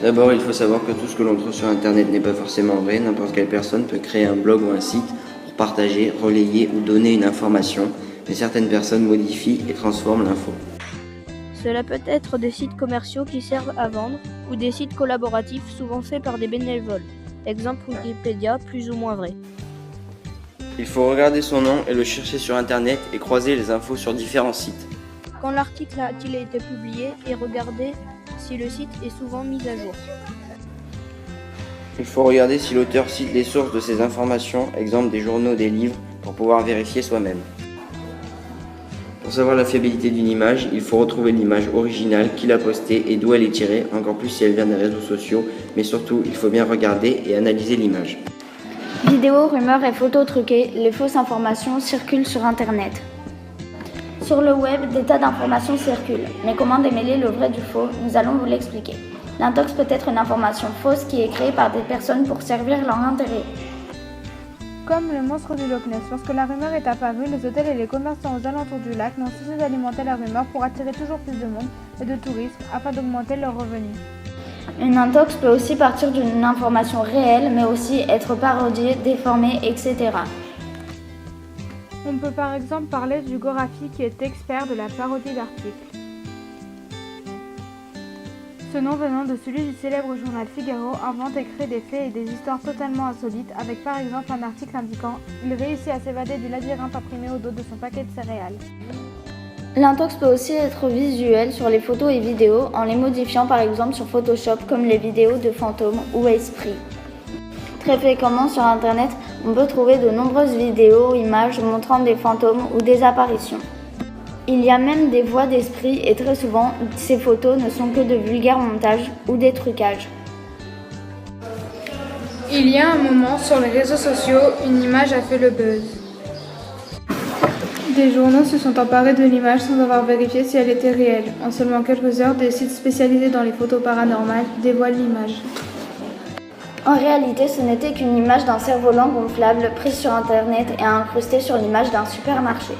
D'abord, il faut savoir que tout ce que l'on trouve sur Internet n'est pas forcément vrai. N'importe quelle personne peut créer un blog ou un site pour partager, relayer ou donner une information, mais certaines personnes modifient et transforment l'info. Cela peut être des sites commerciaux qui servent à vendre ou des sites collaboratifs souvent faits par des bénévoles. Exemple Wikipédia, plus ou moins vrai. Il faut regarder son nom et le chercher sur Internet et croiser les infos sur différents sites. Quand l'article a-t-il été publié et regarder si le site est souvent mis à jour. Il faut regarder si l'auteur cite les sources de ces informations, exemple des journaux, des livres, pour pouvoir vérifier soi-même. Pour savoir la fiabilité d'une image, il faut retrouver l'image originale, qui l'a postée et d'où elle est tirée, encore plus si elle vient des réseaux sociaux, mais surtout, il faut bien regarder et analyser l'image. Vidéos, rumeurs et photos truquées, les fausses informations circulent sur Internet. Sur le web, des tas d'informations circulent, mais comment démêler le vrai du faux, nous allons vous l'expliquer. L'intox peut être une information fausse qui est créée par des personnes pour servir leur intérêt. Comme le monstre du Loch Ness, lorsque la rumeur est apparue, les hôtels et les commerçants aux alentours du lac n'ont cessé d'alimenter la rumeur pour attirer toujours plus de monde et de tourisme afin d'augmenter leurs revenus. Une intox peut aussi partir d'une information réelle, mais aussi être parodiée, déformée, etc. On peut par exemple parler du Gorafi qui est expert de la parodie d'articles. Ce nom venant de celui du célèbre journal Figaro invente et crée des faits et des histoires totalement insolites avec par exemple un article indiquant « Il réussit à s'évader du labyrinthe imprimé au dos de son paquet de céréales ». L'intox peut aussi être visuelle sur les photos et vidéos en les modifiant par exemple sur Photoshop comme les vidéos de fantômes ou esprits. Très fréquemment sur Internet, on peut trouver de nombreuses vidéos ou images montrant des fantômes ou des apparitions. Il y a même des voix d'esprit et très souvent, ces photos ne sont que de vulgaires montages ou des trucages. Il y a un moment, sur les réseaux sociaux, une image a fait le buzz. Des journaux se sont emparés de l'image sans avoir vérifié si elle était réelle. En seulement quelques heures, des sites spécialisés dans les photos paranormales dévoilent l'image. En réalité, ce n'était qu'une image d'un cerf-volant gonflable prise sur Internet et incrustée sur l'image d'un supermarché.